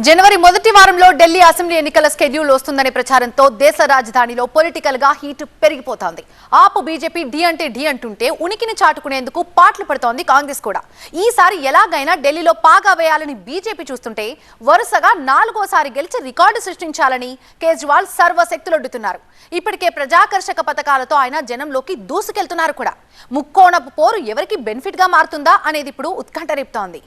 జనవరి మొదటి వారంలో ఢిల్లీ అసెంబ్లీ ఎన్నికల షెడ్యూల్ వస్తుందనే ప్రచారంతో దేశ రాజధానిలో పొలిటికల్ గా హీట్ పెరిగిపోతోంది. ఆపు బీజేపీ డి అంటే డి అంటుంటే ఉనికిని చాటుకునేందుకు పాటలు పడుతోంది కాంగ్రెస్ కూడా. ఈసారి ఎలాగైనా ఢిల్లీలో పాగా వేయాలని బీజేపీ చూస్తుంటే వరుసగా 4వ సారి గెలిచి రికార్డు సృష్టించాలని కేజ్రీవాల్ సర్వశక్తులొడ్డుతున్నారు. ఇప్పటికే ప్రజాకర్షక పథకాలతో ఆయన జనంలోకి దూసుకెళ్తున్నారు కూడా. ముక్కోణపు పోరు ఎవరికి బెనిఫిట్ గా మారుతుందా అనేది ఇప్పుడు ఉత్కంఠ రేపుతోంది.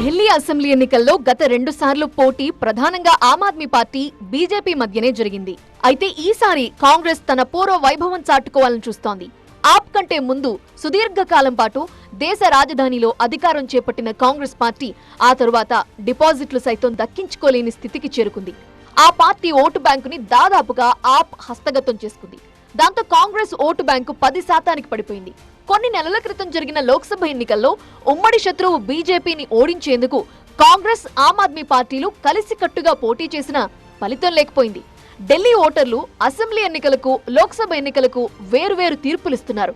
ఢిల్లీ అసెంబ్లీ ఎన్నికల్లో గత 2 సార్లు పోటీ ప్రధానంగా ఆమ్ ఆద్మీ పార్టీ, బీజేపీ మధ్యనే జరిగింది. అయితే ఈసారి కాంగ్రెస్ తన పూర్వ వైభవం చాటుకోవాలని చూస్తోంది. ఆప్ కంటే ముందు సుదీర్ఘకాలం పాటు దేశ రాజధానిలో అధికారం చేపట్టిన కాంగ్రెస్ పార్టీ ఆ తరువాత డిపాజిట్లు సైతం దక్కించుకోలేని స్థితికి చేరుకుంది. ఆ పార్టీ ఓటు బ్యాంకుని దాదాపుగా ఆప్ హస్తగతం చేసుకుంది. దాంతో కాంగ్రెస్ ఓటు బ్యాంకు 10% పడిపోయింది. కొన్ని నెలల క్రితం జరిగిన లోక్సభ ఎన్నికల్లో ఉమ్మడి శత్రువు బీజేపీని ఓడించేందుకు కాంగ్రెస్, ఆమ్ ఆద్మీ పార్టీలు కలిసికట్టుగా పోటీ చేసినా ఫలితం లేకపోయింది. ఢిల్లీ ఓటర్లు అసెంబ్లీ ఎన్నికలకు, లోక్సభ ఎన్నికలకు వేరువేరు తీర్పులిస్తున్నారు.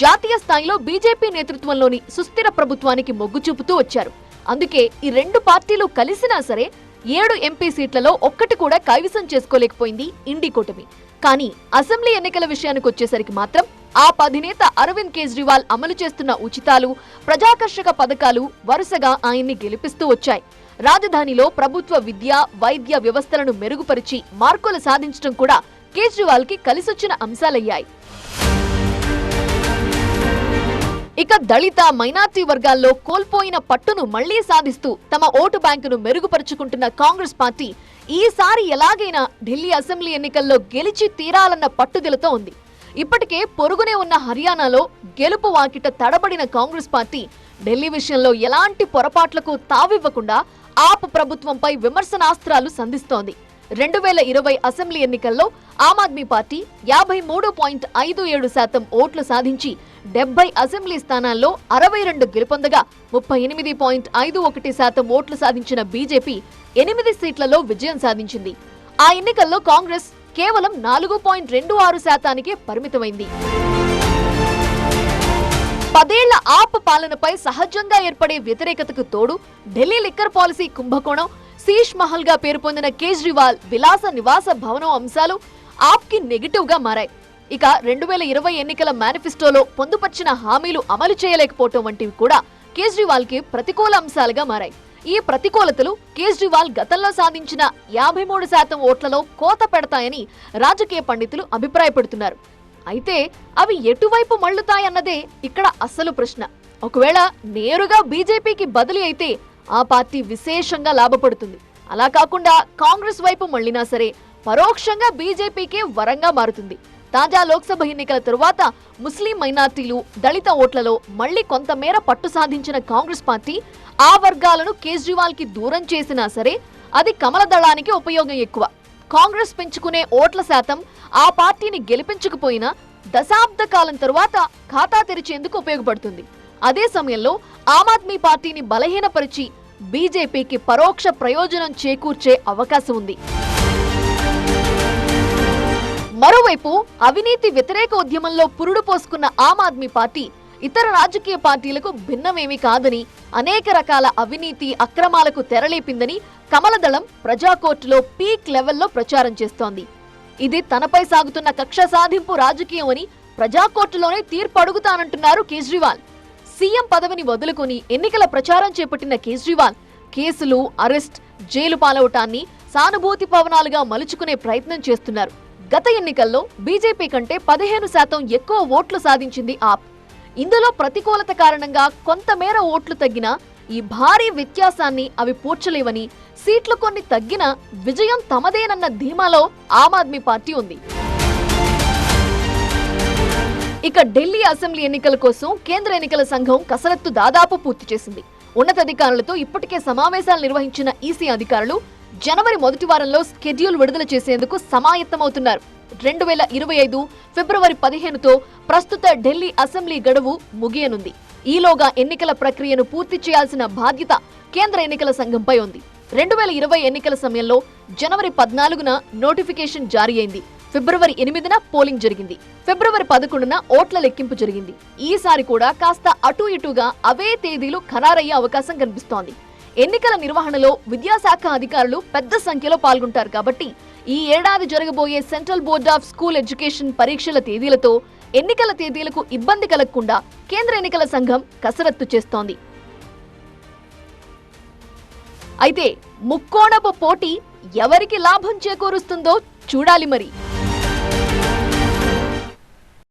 జాతీయ స్థాయిలో బీజేపీ నేతృత్వంలోని సుస్థిర ప్రభుత్వానికి మొగ్గు చూపుతూ వచ్చారు. అందుకే ఈ 2 పార్టీలు కలిసినా సరే 7 ఎంపీ సీట్లలో ఒక్కటి కూడా కైవసం చేసుకోలేకపోయింది ఇండి కూటమి. కానీ అసెంబ్లీ ఎన్నికల విషయానికి వచ్చేసరికి మాత్రం ఆప్ అధినేత అరవింద్ కేజ్రీవాల్ అమలు చేస్తున్న ఉచితాలు, ప్రజాకర్షక పథకాలు వరుసగా ఆయన్ని గెలిపిస్తూ వచ్చాయి. రాజధానిలో ప్రభుత్వ విద్య, వైద్య వ్యవస్థలను మెరుగుపరిచి మార్కులు సాధించడం కూడా కేజ్రీవాల్ కి కలిసొచ్చిన అంశాలయ్యాయి. ఇక దళిత, మైనార్టీ వర్గాల్లో కోల్పోయిన పట్టును మళ్లీ సాధిస్తూ తమ ఓటు బ్యాంకును మెరుగుపరుచుకుంటున్న కాంగ్రెస్ పార్టీ ఈసారి ఎలాగైనా ఢిల్లీ అసెంబ్లీ ఎన్నికల్లో గెలిచి తీరాలన్న పట్టుదలతో ఉంది. ఇప్పటికే పొరుగునే ఉన్న హర్యానాలో గెలుపు వాకిట తడబడిన కాంగ్రెస్ పార్టీ ఢిల్లీ విషయంలో ఎలాంటి పొరపాట్లకు తావివ్వకుండా ఆప్ ప్రభుత్వంపై విమర్శనాస్త్రాలు సంధిస్తోంది. 2020 అసెంబ్లీ ఎన్నికల్లో ఆమ్ ఆద్మీ పార్టీ 53.57% ఓట్లు సాధించి 70 అసెంబ్లీ స్థానాల్లో 62 గెలుపొందగా 38.51% ఓట్లు సాధించిన బీజేపీ 8 సీట్లలో విజయం సాధించింది. ఆ ఎన్నికల్లో కాంగ్రెస్ కేవలం 4.26%కే పరిమితమైంది. 10 ఏళ్ల ఆప్ పాలనపై సహజంగా ఏర్పడే వ్యతిరేకతకు తోడు ఢిల్లీ లిక్కర్ పాలసీ కుంభకోణం, శీష్ మహల్ గా పేరు పొందిన కేజ్రీవాల్ విలాస నివాస భవనం అంశాలు ఆప్ కి నెగటివ్ గా మారాయి. ఇక 2020 ఎన్నికల మేనిఫెస్టోలో పొందుపర్చిన హామీలు అమలు చేయలేకపోవటం వంటివి కూడా కేజ్రీవాల్ కి ప్రతికూల అంశాలుగా మారాయి. ఈ ప్రతికూలతలు కేజ్రీవాల్ గతంలో సాధించిన 53% ఓట్లలో కోత పెడతాయని రాజకీయ పండితులు అభిప్రాయపడుతున్నారు. అయితే అవి ఎటువైపు మళ్లుతాయన్నదే ఇక్కడ అసలు ప్రశ్న. ఒకవేళ నేరుగా బీజేపీకి బదిలీ అయితే ఆ పార్టీ విశేషంగా లాభపడుతుంది. అలా కాకుండా కాంగ్రెస్ వైపు మళ్లినా సరే పరోక్షంగా బీజేపీకే వరంగా మారుతుంది. తాజా లోక్సభ ఎన్నికల తరువాత ముస్లిం మైనార్టీలు, దళిత ఓట్లలో మళ్లీ కొంతమేర పట్టు సాధించిన కాంగ్రెస్ పార్టీ ఆ వర్గాలను కేజ్రీవాల్ కి దూరం చేసినా సరే అది కమల దళానికి ఉపయోగం ఎక్కువ. కాంగ్రెస్ పెంచుకునే ఓట్ల శాతం ఆ పార్టీని గెలిపించకపోయినా దశాబ్ద కాలం తరువాత ఖాతా తెరిచేందుకు ఉపయోగపడుతుంది. అదే సమయంలో ఆమ్ ఆద్మీ పార్టీని బలహీనపరిచి బీజేపీకి పరోక్ష ప్రయోజనం చేకూర్చే అవకాశం ఉంది. మరోవైపు అవినీతి వ్యతిరేక ఉద్యమంలో పురుడు పోసుకున్న ఆమ్ ఆద్మీ పార్టీ ఇతర రాజకీయ పార్టీలకు భిన్నమేమీ కాదని, అనేక రకాల అవినీతి అక్రమాలకు తెరలేపిందని కమలదళం ప్రజాకోర్టులో పీక్ లెవెల్లో ప్రచారం చేస్తోంది. ఇది తనపై సాగుతున్న కక్ష సాధింపు రాజకీయం అని ప్రజాకోర్టులోనే తీర్పు అడుగుతానంటున్నారు కేజ్రీవాల్. సీఎం పదవిని వదులుకొని ఎన్నికల ప్రచారం చేపట్టిన కేజ్రీవాల్ కేసులు, అరెస్ట్, జైలు పాలవటాన్ని సానుభూతి పవనాలుగా మలుచుకునే ప్రయత్నం చేస్తున్నారు. గత ఎన్నికల్లో బీజేపీ కంటే 15% ఎక్కువ ఓట్లు సాధించింది ఆప్. ఇందులో ప్రతికూలత కారణంగా కొంతమేర ఓట్లు తగ్గినా ఈ భారీ వ్యత్యాసాన్ని అవి పూడ్చలేవని, సీట్లు కొన్ని తగ్గినా విజయం తమదేనన్న ధీమాలో ఆమ్ ఆద్మీ పార్టీ ఉంది. ఇక ఢిల్లీ అసెంబ్లీ ఎన్నికల కోసం కేంద్ర ఎన్నికల సంఘం కసరత్తు దాదాపు పూర్తి చేసింది. ఉన్నతాధికారులతో ఇప్పటికే సమావేశాలు నిర్వహించిన ఈసీ అధికారులు జనవరి మొదటి వారంలో షెడ్యూల్ విడుదల చేసేందుకు సమాయత్తమవుతున్నారు. 2025 ఫిబ్రవరి 15తో ప్రస్తుత ఢిల్లీ అసెంబ్లీ గడువు ముగియనుంది. ఈలోగా ఎన్నికల ప్రక్రియను పూర్తి చేయాల్సిన బాధ్యత కేంద్ర ఎన్నికల సంఘంపై ఉంది. 2020 ఎన్నికల సమయంలో జనవరి 14న నోటిఫికేషన్ జారీ అయింది. ఫిబ్రవరి 8న పోలింగ్ జరిగింది. ఫిబ్రవరి 11న ఓట్ల లెక్కింపు జరిగింది. ఈసారి కూడా కాస్త అటు ఇటుగా అవే తేదీలు ఖరారయ్యే అవకాశం కనిపిస్తోంది. ఎన్నికల నిర్వహణలో విద్యాశాఖ అధికారులు పెద్ద సంఖ్యలో పాల్గొంటారు కాబట్టి ఈ ఏడాది జరగబోయే central board of school education పరీక్షల తేదీలతో ఎన్నికల తేదీలకు ఇబ్బంది కలగకుండా కేంద్ర ఎన్నికల సంఘం కసరత్తు చేస్తోంది. అయితే ముక్కోణపు పోటీ ఎవరికి లాభం చేకూరుస్తుందో చూడాలి మరి.